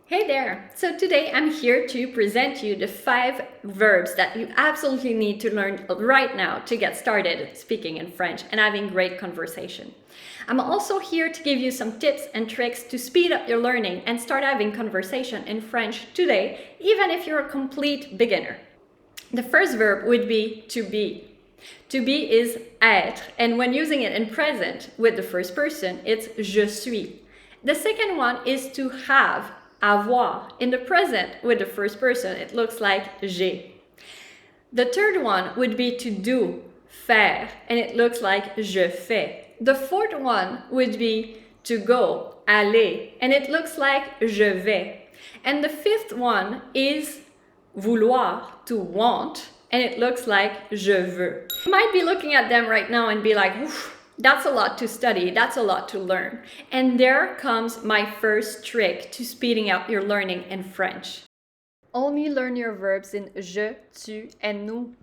Hey there! So today I'm here to present you the 5 verbs that you absolutely need to learn right now to get started speaking in French and having great conversation. I'm also here to give you some tips and tricks to speed up your learning and start having conversation in French today, even if you're a complete beginner. The first verb would be to be. To be is être, and when using it in present with the first person, it's je suis. The second one is to have, avoir. In the present with the first person, it looks like j'ai. The third one would be to do, faire, and it looks like je fais. The fourth one would be to go, aller, and it looks like je vais. And the fifth one is vouloir, to want, and it looks like je veux. You might be looking at them right now and be like, oof, that's a lot to study, that's a lot to learn. And there comes my first trick to speeding up your learning in French. Only learn your verbs in je, tu, and nous.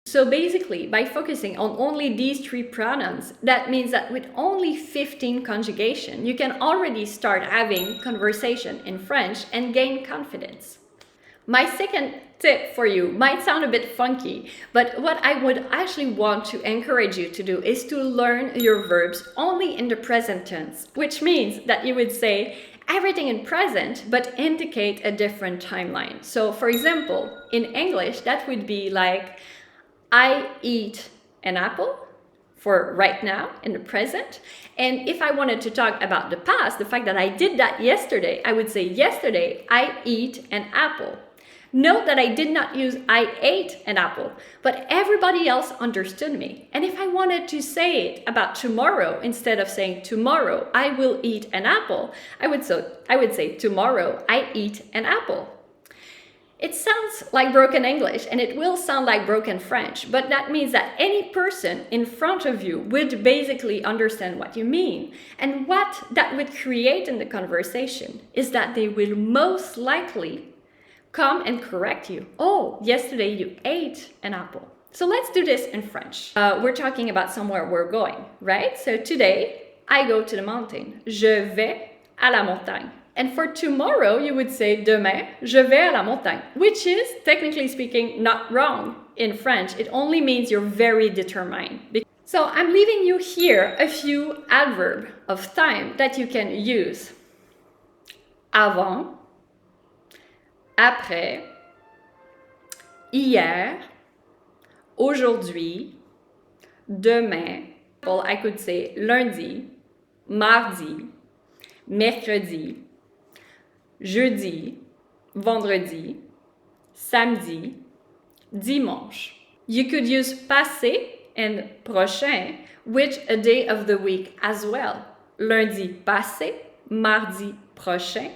So basically, by focusing on only these 3 pronouns, that means that with only 15 conjugation, you can already start having conversation in French and gain confidence. My second tip for you might sound a bit funky, but what I would actually want to encourage you to do is to learn your verbs only in the present tense, which means that you would say everything in present but indicate a different timeline. So for example, in English, that would be like, I eat an apple for right now in the present. And if I wanted to talk about the past, the fact that I did that yesterday, I would say yesterday I eat an apple. Note that I did not use I ate an apple, but everybody else understood me. And if I wanted to say it about tomorrow, instead of saying tomorrow I will eat an apple, I would say tomorrow I eat an apple. It sounds like broken English and it will sound like broken French, but that means that any person in front of you would basically understand what you mean. And what that would create in the conversation is that they will most likely come and correct you. Oh, yesterday you ate an apple. So let's do this in French. We're talking about somewhere we're going, right? So today I go to the mountain. Je vais à la montagne. And for tomorrow, you would say demain, je vais à la montagne, which is, technically speaking, not wrong in French. It only means you're very determined. So I'm leaving you here a few adverbs of time that you can use. Avant, après, hier, aujourd'hui, demain. Well, I could say lundi, mardi, mercredi, jeudi, vendredi, samedi, dimanche. You could use passé and prochain with a day of the week as well. Lundi passé, mardi prochain,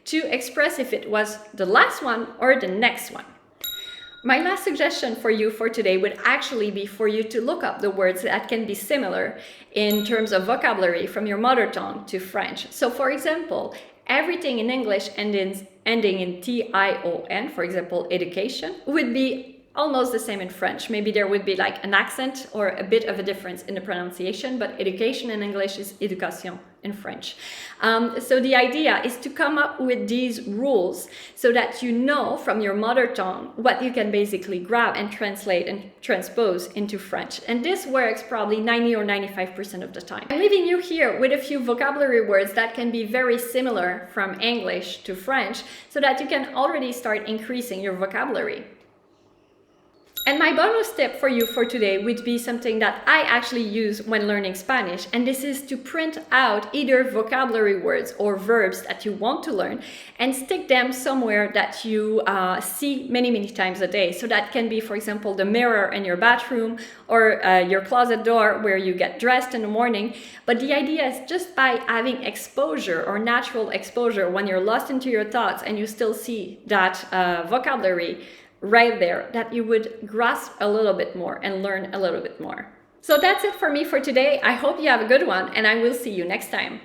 to express if it was the last one or the next one. My last suggestion for you for today would actually be for you to look up the words that can be similar in terms of vocabulary from your mother tongue to French. So for example, everything in English ending in T-I-O-N, for example, education, would be almost the same in French. Maybe there would be like an accent or a bit of a difference in the pronunciation, but education in English is éducation in French. So the idea is to come up with these rules so that you know from your mother tongue what you can basically grab and translate and transpose into French. And this works probably 90 or 95% of the time. I'm leaving you here with a few vocabulary words that can be very similar from English to French so that you can already start increasing your vocabulary. And my bonus tip for you for today would be something that I actually use when learning Spanish, and this is to print out either vocabulary words or verbs that you want to learn and stick them somewhere that you see many times a day. So that can be, for example, the mirror in your bathroom or your closet door where you get dressed in the morning. But the idea is just by having exposure or natural exposure when you're lost into your thoughts and you still see that vocabulary right there, that you would grasp a little bit more and learn a little bit more. So that's it for me for today. I hope you have a good one and I will see you next time.